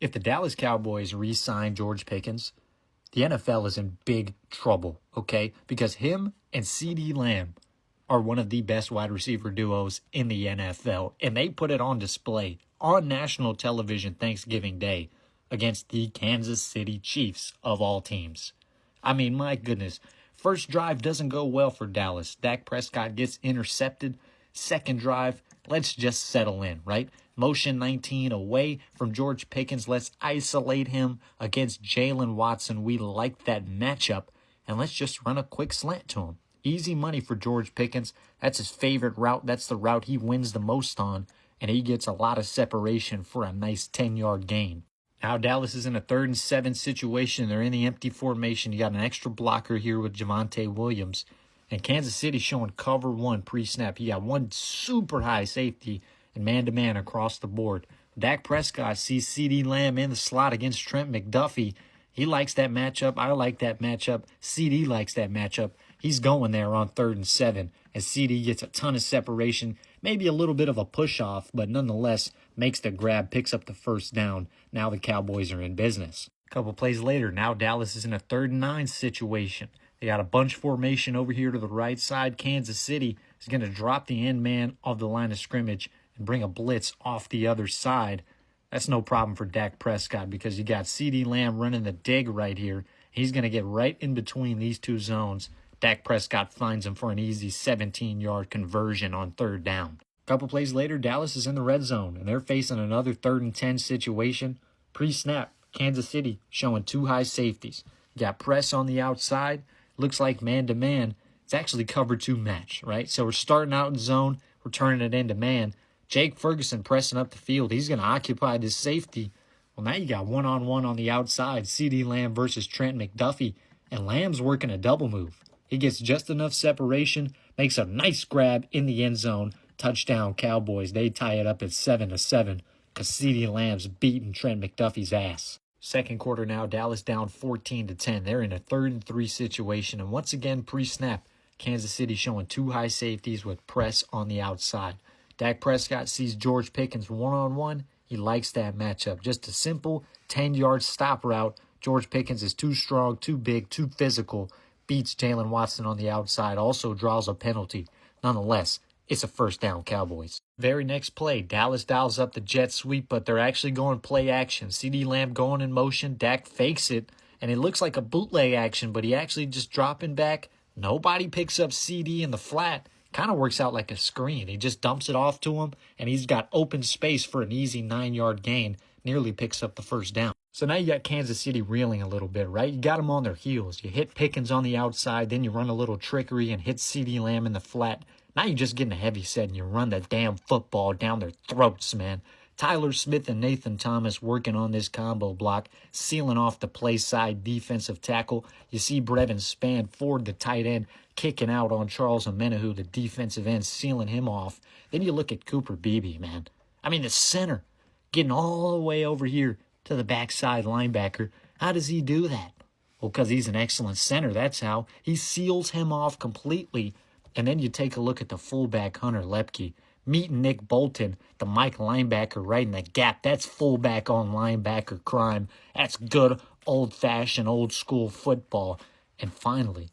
If the Dallas Cowboys re-sign George Pickens, the NFL is in big trouble, okay? Because him and CeeDee Lamb are one of the best wide receiver duos in the NFL, and they put it on display on national television Thanksgiving Day against the Kansas City Chiefs of all teams. I mean, my goodness. First drive doesn't go well for Dallas. Dak Prescott gets intercepted. Second drive, let's just settle in, right? Motion 19 away from George Pickens. Let's isolate him against Jalen Watson. We like that matchup. And let's just run a quick slant to him. Easy money for George Pickens. That's his favorite route. That's the route he wins the most on. And he gets a lot of separation for a nice 10-yard gain. Now Dallas is in a 3rd and 7 situation. They're in the empty formation. You got an extra blocker here with Javonte Williams. And Kansas City showing cover 1 pre-snap. You got one super high safety and man-to-man across the board. Dak Prescott sees CeeDee Lamb in the slot against Trent McDuffie. He likes that matchup. I like that matchup. CeeDee likes that matchup. He's going there on 3rd and 7. As CeeDee gets a ton of separation. Maybe a little bit of a push-off, but nonetheless makes the grab, picks up the first down. Now the Cowboys are in business. A couple plays later, now Dallas is in a 3rd and 9 situation. They got a bunch formation over here to the right side. Kansas City is going to drop the end man of the line of scrimmage and bring a blitz off the other side. That's no problem for Dak Prescott because you got CeeDee Lamb running the dig right here. He's going to get right in between these two zones. Dak Prescott finds him for an easy 17-yard conversion on 3rd down. A couple plays later, Dallas is in the red zone, and they're facing another 3rd and 10 situation. Pre-snap, Kansas City showing 2 high safeties. You got press on the outside. Looks like man-to-man. It's actually cover 2 match, right? So we're starting out in zone. We're turning it into man. Jake Ferguson pressing up the field. He's going to occupy this safety. Well, now you got one-on-one on the outside. CeeDee Lamb versus Trent McDuffie. And Lamb's working a double move. He gets just enough separation. Makes a nice grab in the end zone. Touchdown Cowboys. They tie it up at 7-7 because CeeDee Lamb's beating Trent McDuffie's ass. Second quarter now, Dallas down 14-10. They're in a 3rd and 3 situation. And once again, pre-snap, Kansas City showing 2 high safeties with press on the outside. Dak Prescott sees George Pickens one-on-one. He likes that matchup. Just a simple 10-yard stop route. George Pickens is too strong, too big, too physical. Beats Jalen Watson on the outside. Also draws a penalty. Nonetheless, it's a first down Cowboys. Very next play, Dallas dials up the jet sweep, but they're actually going play action. CeeDee Lamb going in motion. Dak fakes it, and it looks like a bootleg action, but he actually just dropping back. Nobody picks up CeeDee in the flat. Kind of works out like a screen. He just dumps it off to him, and he's got open space for an easy 9-yard gain. Nearly picks up the first down. So now you got Kansas City reeling a little bit, right? You got them on their heels. You hit Pickens on the outside, then you run a little trickery and hit CeeDee Lamb in the flat. Now you're just getting a heavy set and you run the damn football down their throats, man. Tyler Smith and Nathan Thomas working on this combo block, sealing off the play side defensive tackle. You see Brevin Spann Ford, the tight end, kicking out on Charles Omenihu, the defensive end, sealing him off. Then you look at Cooper Beebe, man. I mean, the center getting all the way over here to the backside linebacker. How does he do that? Well, because he's an excellent center. That's how. He seals him off completely. And then you take a look at the fullback, Hunter Lepke. Meeting Nick Bolton, the Mike linebacker right in the gap. That's fullback on linebacker crime. That's good old-fashioned, old-school football. And finally,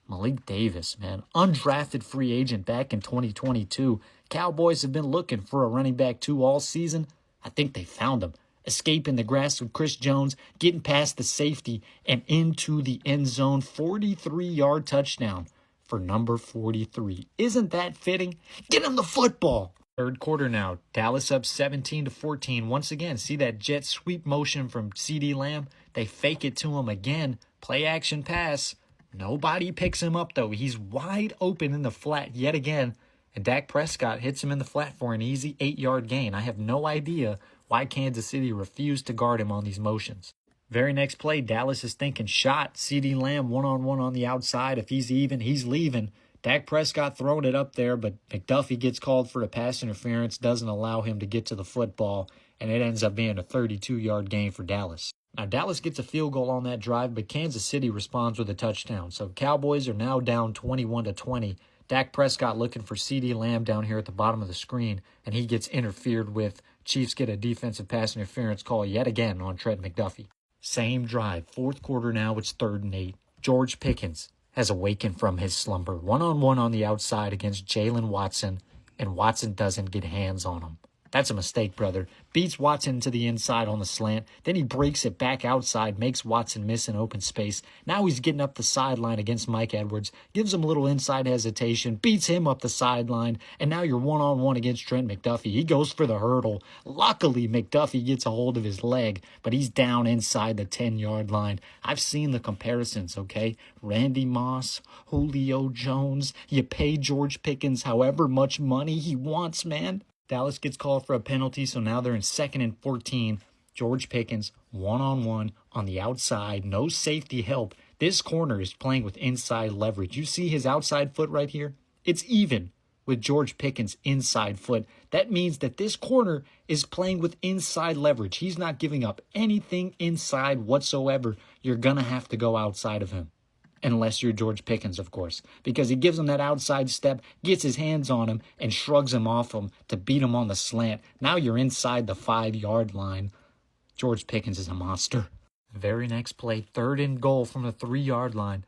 Malik Davis, man. Undrafted free agent back in 2022. Cowboys have been looking for a running back 2 all season. I think they found him. Escaping the grasp of Chris Jones, getting past the safety, and into the end zone. 43-yard touchdown for number 43. Isn't that fitting? Get him the football. Third quarter now. Dallas up 17-14. Once again, see that jet sweep motion from CeeDee Lamb? They fake it to him again. Play action pass. Nobody picks him up, though. He's wide open in the flat yet again. And Dak Prescott hits him in the flat for an easy 8-yard gain. I have no idea why Kansas City refused to guard him on these motions. Very next play, Dallas is thinking shot. CeeDee Lamb one-on-one on the outside. If he's even, he's leaving. Dak Prescott throwing it up there, but McDuffie gets called for the pass interference, doesn't allow him to get to the football, and it ends up being a 32-yard gain for Dallas. Now, Dallas gets a field goal on that drive, but Kansas City responds with a touchdown. So Cowboys are now down 21-20. Dak Prescott looking for CeeDee Lamb down here at the bottom of the screen, and he gets interfered with. Chiefs get a defensive pass interference call yet again on Trent McDuffie. Same drive, fourth quarter now, it's 3rd and 8. George Pickens has awakened from his slumber. One-on-one on the outside against Jalen Watson, and Watson doesn't get hands on him. That's a mistake, brother. Beats Watson to the inside on the slant. Then he breaks it back outside, makes Watson miss an open space. Now he's getting up the sideline against Mike Edwards. Gives him a little inside hesitation. Beats him up the sideline. And now you're one-on-one against Trent McDuffie. He goes for the hurdle. Luckily, McDuffie gets a hold of his leg, but he's down inside the 10-yard line. I've seen the comparisons, okay? Randy Moss, Julio Jones. You pay George Pickens however much money he wants, man. Dallas gets called for a penalty, so now they're in 2nd and 14. George Pickens, one-on-one on the outside, no safety help. This corner is playing with inside leverage. You see his outside foot right here? It's even with George Pickens' inside foot. That means that this corner is playing with inside leverage. He's not giving up anything inside whatsoever. You're going to have to go outside of him. Unless you're George Pickens, of course, because he gives him that outside step, gets his hands on him, and shrugs him off him to beat him on the slant. Now you're inside the 5-yard line. George Pickens is a monster. Very next play, 3rd and goal from the 3-yard line.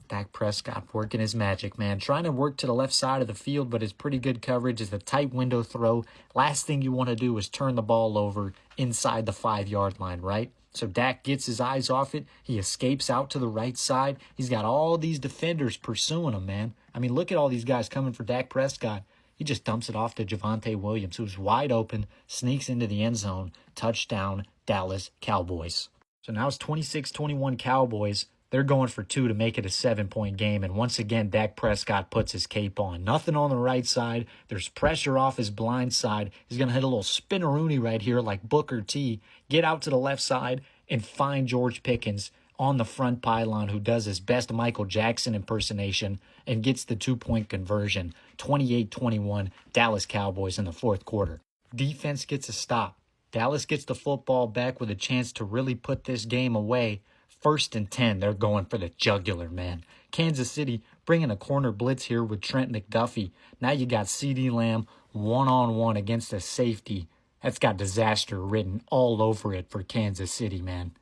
Dak Prescott working his magic, man. Trying to work to the left side of the field, but it's pretty good coverage. It's a tight window throw. Last thing you want to do is turn the ball over inside the 5-yard line, right? So Dak gets his eyes off it. He escapes out to the right side. He's got all these defenders pursuing him, man. I mean, look at all these guys coming for Dak Prescott. He just dumps it off to Javonte Williams, who's wide open, sneaks into the end zone. Touchdown, Dallas Cowboys. So now it's 26-21 Cowboys. They're going for 2 to make it a 7-point game. And once again, Dak Prescott puts his cape on. Nothing on the right side. There's pressure off his blind side. He's going to hit a little spinneroonie right here like Booker T. Get out to the left side and find George Pickens on the front pylon, who does his best Michael Jackson impersonation and gets the 2-point conversion. 28-21, Dallas Cowboys in the 4th quarter. Defense gets a stop. Dallas gets the football back with a chance to really put this game away. 1st and 10, they're going for the jugular, man. Kansas City bringing a corner blitz here with Trent McDuffie. Now you got CeeDee Lamb one-on-one against a safety. That's got disaster written all over it for Kansas City, man.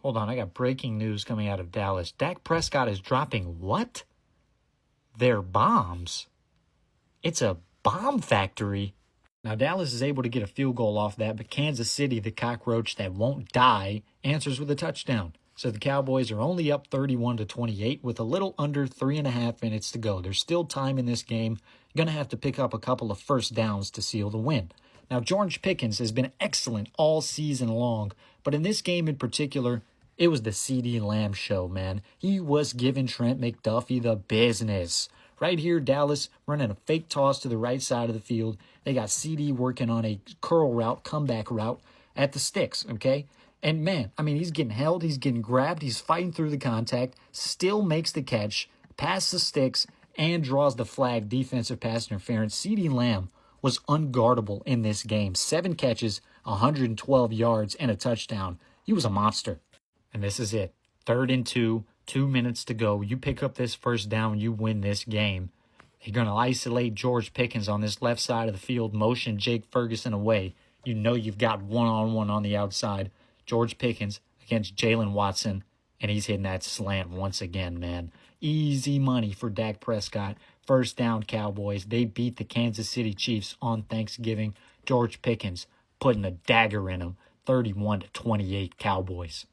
Hold on, I got breaking news coming out of Dallas. Dak Prescott is dropping what? Their bombs. It's a bomb factory. Now, Dallas is able to get a field goal off that, but Kansas City, the cockroach that won't die, answers with a touchdown. So the Cowboys are only up 31-28 with a little under 3.5 minutes to go. There's still time in this game. Going to have to pick up a couple of first downs to seal the win. Now, George Pickens has been excellent all season long, but in this game in particular, it was the CeeDee Lamb show, man. He was giving Trent McDuffie the business. Right here, Dallas running a fake toss to the right side of the field. They got CeeDee working on a curl route, comeback route at the sticks, okay? And man, I mean, he's getting held, he's getting grabbed, he's fighting through the contact, still makes the catch, past the sticks, and draws the flag, defensive pass interference. CeeDee Lamb was unguardable in this game. 7 catches, 112 yards, and a touchdown. He was a monster. And this is it. 3rd and 2, 2 minutes to go. You pick up this first down, you win this game. You're going to isolate George Pickens on this left side of the field, motion Jake Ferguson away. You know you've got one-on-one on the outside. George Pickens against Jalen Watson, and he's hitting that slant once again, man. Easy money for Dak Prescott. First down, Cowboys. They beat the Kansas City Chiefs on Thanksgiving. George Pickens putting a dagger in them. 31-28 Cowboys.